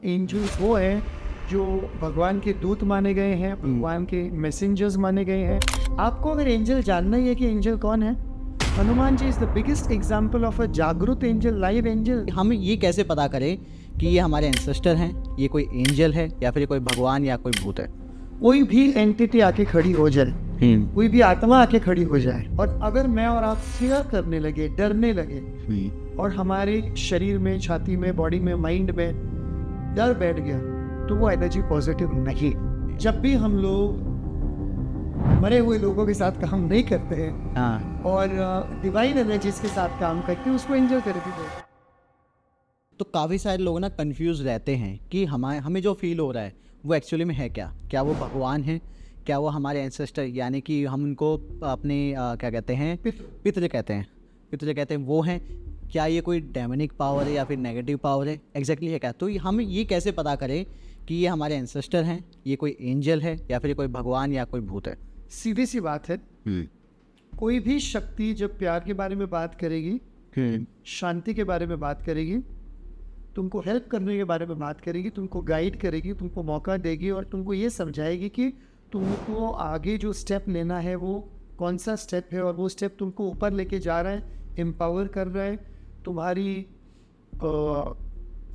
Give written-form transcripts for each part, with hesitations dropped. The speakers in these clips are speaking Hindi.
एंजल्स वो हैं जो भगवान के दूत माने गए हैं, भगवान के मैसेंजर्स माने गए हैं। आपको अगर एंजल जानना ही है कि एंजल कौन है, Hanuman ji is the biggest example of a जागरूक एंजल, लाइव एंजल। हम ये कैसे पता करें कि ये हमारे एंसेस्टर हैं, ये कोई एंजल है या फिर कोई भगवान या कोई भूत है? कोई भी एंटिटी आके खड़ी हो जाए, कोई भी आत्मा आके खड़ी हो जाए, और अगर मैं और आप फियर करने लगे, डरने लगे, और हमारे शरीर में, छाती में, बॉडी में, माइंड में डर बैठ गया, तो वो एनर्जी पॉजिटिव नहीं। जब भी हम लोग मरे हुए लोगों के साथ काम नहीं करते हैं और डिवाइन एनर्जीज के साथ काम करते हैं, उसको एंजल थेरेपी बोलते हैं। तो काफ़ी सारे लोग ना कंफ्यूज रहते हैं कि हमें जो फील हो रहा है वो एक्चुअली में है क्या? क्या वो भगवान है? क्या वो हमारे एंसेस्टर, यानी कि हम उनको अपने क्या कहते हैं, पितृ कहते हैं, वो हैं? क्या ये कोई डेमोनिक पावर है या फिर नेगेटिव पावर है? एग्जैक्टली है क्या? तो हम ये कैसे पता करें कि ये हमारे एंसेस्टर हैं, ये कोई एंजल है या फिर कोई भगवान या कोई भूत है? सीधी सी बात है, कोई भी शक्ति जब प्यार के बारे में बात करेगी, शांति के बारे में बात करेगी, तुमको हेल्प करने के बारे में बात करेगी, तुमको गाइड करेगी, तुमको मौका देगी और तुमको ये समझाएगी कि तुमको आगे जो स्टेप लेना है वो कौन सा स्टेप है, और वो स्टेप तुमको ऊपर लेके जा रहा है, एम्पावर कर रहा है, तुम्हारी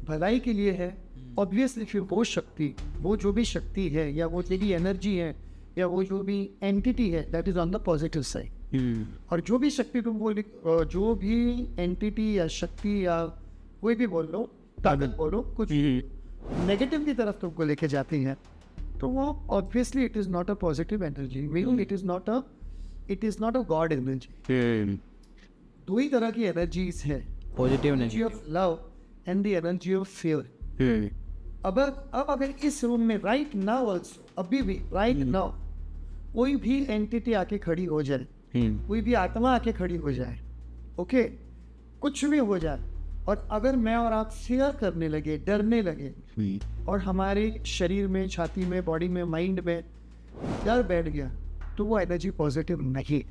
भलाई के लिए है। ऑब्वियसली फिर वो शक्ति, वो जो भी शक्ति है या वो जो भी एनर्जी है या वो जो भी एंटिटी है, that is on the positive side. और जो भी शक्ति तुमको, जो भी एंटिटी या शक्ति या कोई भी बोल लो, ताकत बोलो, कुछ नेगेटिव की तरफ तुमको लेके जाती है, तो वो obviously it is not a positive energy, meaning it is not a God energy. दो ही तरह की एनर्जीज है, positive energy of love and the energy of fear. अब अगर इस रूम में राइट नाउ ऑल्सो, अभी भी राइट नाउ कोई भी एंटिटी आके खड़ी हो जाए, कोई भी आत्मा आके खड़ी हो जाए, ओके, कुछ भी हो जाए, और अगर मैं और आप फियर करने लगे, डरने लगे, और हमारे शरीर में, छाती में, बॉडी में, माइंड में डर बैठ गया, तो वो एनर्जी पॉजिटिव नहीं,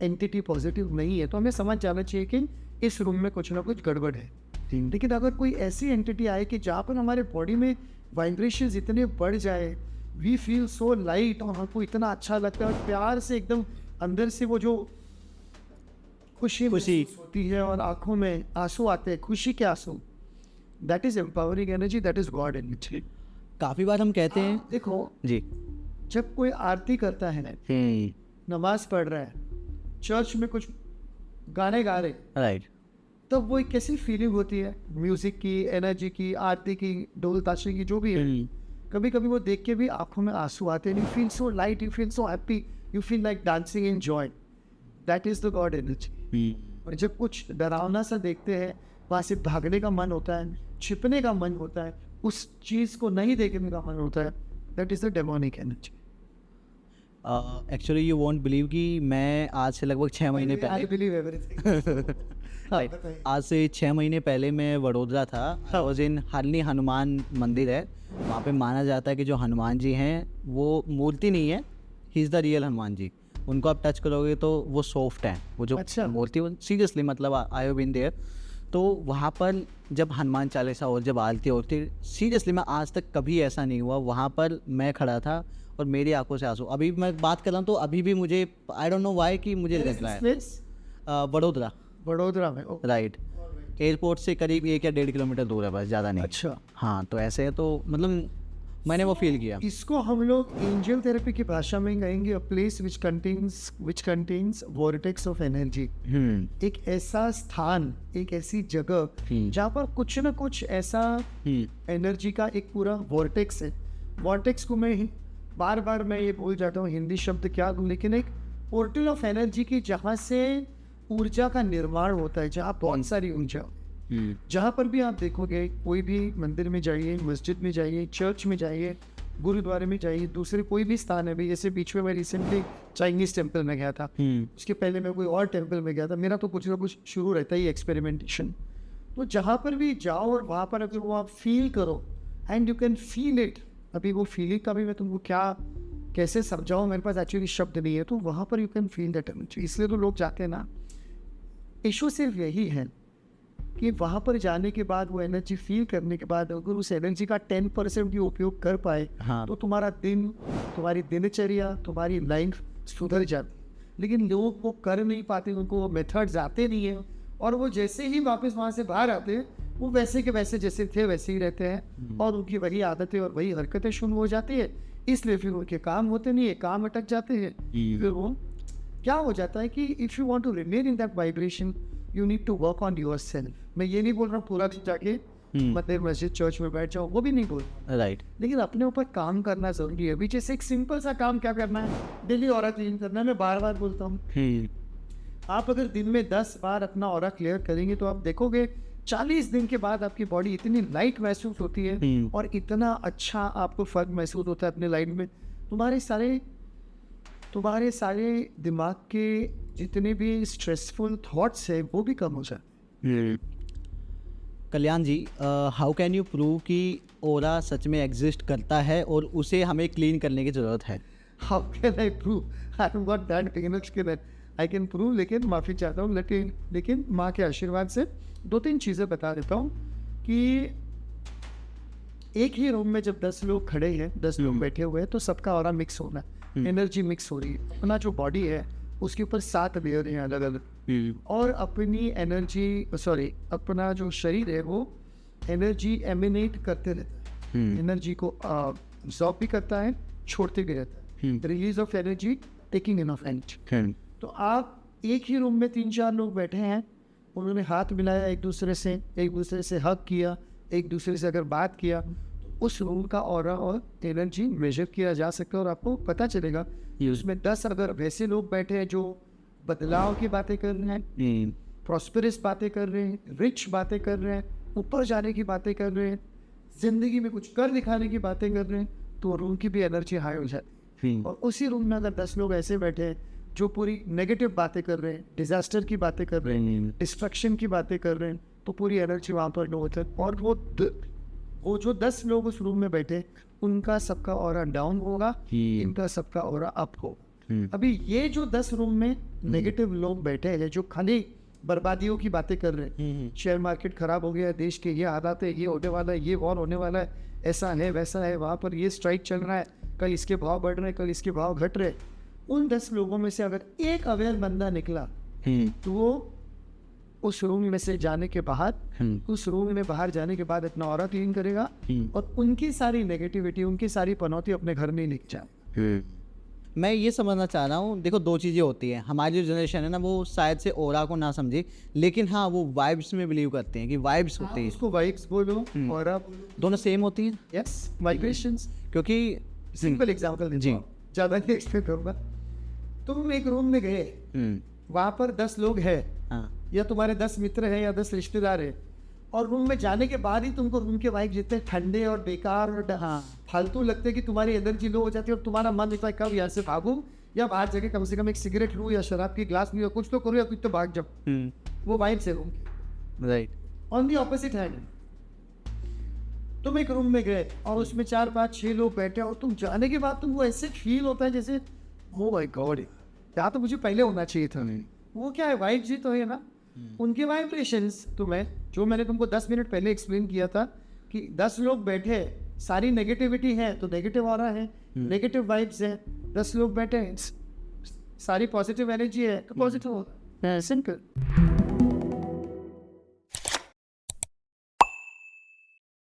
एंटिटी पॉजिटिव नहीं है। तो हमें समझ जाना चाहिए कि इस रूम में कुछ ना कुछ गड़बड़ है। लेकिन अगर कोई ऐसी एंटिटी आए कि जहाँ पर हमारे बॉडी में वाइब्रेशंस इतने बढ़ जाए, वी फील सो लाइट, और हमको इतना अच्छा लगता है, और प्यार से एकदम अंदर से वो जो खुशी होती है और आंखों में आंसू आते हैं, खुशी के आंसू, that is empowering energy, that is God energy. काफ़ी बार हम कहते हैं, देखो जी, जब कोई आरती करता है, नमाज पढ़ रहा है, चर्च में कुछ गाने गा रहे, राइट, तब वो एक कैसी फीलिंग होती है, म्यूजिक की, एनर्जी की, आरती की, ढोल ताशे की, जो भी है। कभी कभी वो देख के भी आंखों में आंसू आते हैं, you feel so light, you feel so happy, you feel like dancing in joy, that is the God energy. और जब कुछ डरावना सा देखते हैं, वहाँ से भागने का मन होता है, छिपने का मन होता है, उस चीज़ को नहीं देखने का मन होता है, that is the demonic energy. Actually you won't believe कि मैं आज से लगभग 6 महीने पहले आई बिलीव एवरीथिंग। आज से 6 महीने पहले मैं वडोदरा था। वॉज इन हरनी हनुमान मंदिर है, वहाँ पे माना जाता है कि जो हनुमान जी हैं वो मूर्ति नहीं है, he is the real Hanuman ji. उनको आप टच करोगे तो वो सॉफ्ट हैं, वो जो मूर्ति, सीरियसली, मतलब आई हैव बीन देयर। तो वहाँ पर जब हनुमान चालीसा और जब आरती होती, सीरियसली मैं आज तक कभी ऐसा नहीं हुआ, वहाँ पर मैं खड़ा था और मेरी आंखों से आंसू, अभी मैं बात कर रहा हूँ तो अभी भी मुझे, आई डोंट नो व्हाई, कि मुझे लग रहा है वडोदरा में, राइट, एयरपोर्ट से करीब 1 या 1.5 किलोमीटर दूर है, बस, ज़्यादा नहीं। अच्छा, हाँ, तो ऐसे है, तो मतलब मैंने वो फील किया। इसको हम लोग एंजल थेरेपी की भाषा में कहेंगे a place which contains vortex of energy. एक ऐसा स्थान, एक ऐसी जगह जहाँ पर कुछ ना कुछ ऐसा एनर्जी का एक पूरा वॉर्टेक्स है। वॉर्टेक्स को मैं बार बार मैं ये भूल जाता हूँ हिंदी शब्द क्या दूँ, लेकिन एक पोर्टल ऑफ एनर्जी की, जहाँ से ऊर्जा का निर्माण होता है, जहाँ बहुत सारी ऊर्जा, जहाँ पर भी आप देखोगे, कोई भी मंदिर में जाइए, मस्जिद में जाइए, चर्च में जाइए, गुरुद्वारे में जाइए, दूसरे कोई भी स्थान है भाई, जैसे बीच में मैं रिसेंटली चाइनीज टेम्पल में गया था, उसके पहले मैं कोई और टेम्पल में गया था, मेरा तो कुछ ना कुछ शुरू रहता ही एक्सपेरिमेंटेशन। तो जहाँ पर भी जाओ और वहाँ पर अगर वो आप फील करो, and you can feel it, अभी वो फीलिंग का भी मैं तुमको कैसे समझाऊँ, मेरे पास एक्चुअली शब्द नहीं है, तो वहाँ पर you can feel that energy. इसलिए तो लोग जाते हैं ना। इशू सिर्फ यही है कि वहाँ पर जाने के बाद वो एनर्जी फील करने के बाद अगर उस एनर्जी का 10% भी उपयोग कर पाए हाँ। तो तुम्हारा दिन, तुम्हारी दिनचर्या, तुम्हारी लाइफ सुधर जाती। लेकिन लोग वो कर नहीं पाते, उनको वो मेथड्स आते नहीं है, और वो जैसे ही वापस वहाँ से बाहर आते हैं वो वैसे के वैसे जैसे थे वैसे ही रहते हैं, और उनकी वही आदतें और वही हरकतें शुरू हो जाती है। इसलिए फिर उनके काम होते नहीं है, काम अटक जाते हैं। फिर वो क्या हो जाता है कि if you want to remain in that vibration you need to work on yourself. मैं ये नहीं बोल रहा हूँ पूरा दिन जाके मंदिर, मस्जिद, चर्च में बैठ जाओ, वो भी नहीं बोल रहा, राइट। लेकिन अपने ऊपर काम करना जरूरी है। अभी जैसे एक सिंपल सा काम क्या करना है, डेली ऑरा क्लीन करना है। मैं बार बार बोलता हूँ, आप अगर दिन में 10 बार अपना ऑरा क्लियर करेंगे तो आप देखोगे 40 दिन के बाद आपकी बॉडी इतनी लाइट महसूस होती है और इतना अच्छा आपको फर्क महसूस होता है अपने लाइफ में। तुम्हारे सारे दिमाग के जितने भी स्ट्रेसफुल थॉट्स है वो भी कम हो जाते। कल्याण जी, हाउ कैन यू प्रूव कि ओरा सच में एग्जिस्ट करता है और उसे हमें क्लीन करने की ज़रूरत है? How can I prove? I am not that inexperience I can prove, लेकिन माफ़ी चाहता हूँ, लेकिन माँ के आशीर्वाद से 2-3 चीज़ें बता देता हूँ कि एक ही रूम में जब 10 लोग खड़े हैं, 10 लोग बैठे हुए हैं, तो सबका ऑरा मिक्स होना है, एनर्जी मिक्स हो रही है। अपना जो बॉडी है उसके ऊपर 7 लेयर हैं अलग अलग, और अपना जो शरीर है वो एनर्जी एमिनेट करते रहता है, एनर्जी को अब्सॉर्ब भी करता है, छोड़ते भी रहता है। Release of energy, taking in of energy. तो आप एक ही रूम में 3-4 लोग बैठे हैं, उन्होंने हाथ मिलाया एक दूसरे से हग किया, एक दूसरे से अगर बात किया, तो उस रूम का ऑरा और एनर्जी मेजर किया जा सकता है, और आपको पता चलेगा उसमें 10 अगर वैसे लोग बैठे हैं जो बदलाव की बातें कर रहे हैं, प्रॉस्पेरस बातें कर रहे हैं, रिच बातें कर रहे हैं, ऊपर जाने की बातें कर रहे हैं, जिंदगी में कुछ कर दिखाने की बातें कर रहे हैं, तो रूम की भी एनर्जी हाई हो जाती है। और उसी रूम में अगर 10 लोग ऐसे बैठे हैं जो पूरी नेगेटिव बातें कर रहे हैं, डिजास्टर की बातें कर रहे हैं, डिस्ट्रक्शन की बातें कर रहे हैं, तो पूरी एनर्जी वहाँ पर लो होता है, और वो जो 10 लोग उस रूम में बैठे उनका सबका ऑरा डाउन होगा, इनका सबका ऑरा अप होगा। अभी ये जो 10 रूम में नेगेटिव लोग बैठे हैं जो खाली बर्बादियों की बातें कर रहे हैं, शेयर मार्केट खराब हो गया है, देश के ये हालात है, ये होने वाला है, ये वॉर होने वाला है, ऐसा है वैसा है, वहाँ पर ये स्ट्राइक चल रहा है, कल इसके भाव बढ़ रहे हैं, कल इसके भाव घट रहे हैं। उन 10 लोगों में से अगर एक अवेयर बंदा निकला तो वो उस रूम में से जाने के बाद, उस रूम में बाहर जाने के बाद अपना ऑरा क्लीन करेगा, और उनकी सारी नेगेटिविटी, उनकी सारी पनौती अपने घर में ही लेके जाए। मैं ये समझना चाह रहा हूँ, देखो 2 चीज़ें होती हैं। हमारी जो जनरेशन है ना, वो शायद से ओरा को ना समझे, लेकिन हाँ वो वाइब्स में बिलीव करते हैं कि वाइब्स होते हैं। उसको वाइब्स बोलो, ऑरा बोलो, दोनों सेम होती हैं। Yes, vibrations. क्योंकि सिंपल एग्जांपल जी, ज़्यादा नहीं एक्सप्लेन करूँगा। तुम एक रूम में गए, वहाँ पर 10 लोग हैं, या तुम्हारे 10 मित्र हैं या 10 रिश्तेदार हैं, और रूम में जाने के बाद ही तुमको रूम के वाइब जितने ठंडे और बेकार और फालतू लगते हैं कि तुम्हारी एनर्जी लो हो जाती है, और तुम्हारा मन होता है कब यहाँ से भागूं, या बाहर जाके कम से कम एक सिगरेट लूँ, या शराब की ग्लास लूँ, या कुछ तो करूँ, या कुछ तो भाग जाओ। वो वाइब से रूम की। Right. On the opposite hand, तुम एक रूम में गए और उसमें 4-5-6 लोग बैठे, और तुम जाने के बाद तुमको ऐसे फील होता है जैसे ओ माय गॉड, यहाँ तो मुझे पहले होना चाहिए था। वो क्या है, वाइब्स ही तो है ना, उनके वाइब्रेशंस। तो जो मैंने तुमको 10 मिनट पहले एक्सप्लेन किया था कि 10 लोग बैठे, सारी नेगेटिविटी है तो नेगेटिव ऑरा है, नेगेटिव वाइब्स है, 10 लोग बैठे, सारी पॉजिटिव एनर्जी है तो पॉजिटिव होगा। सिंपल।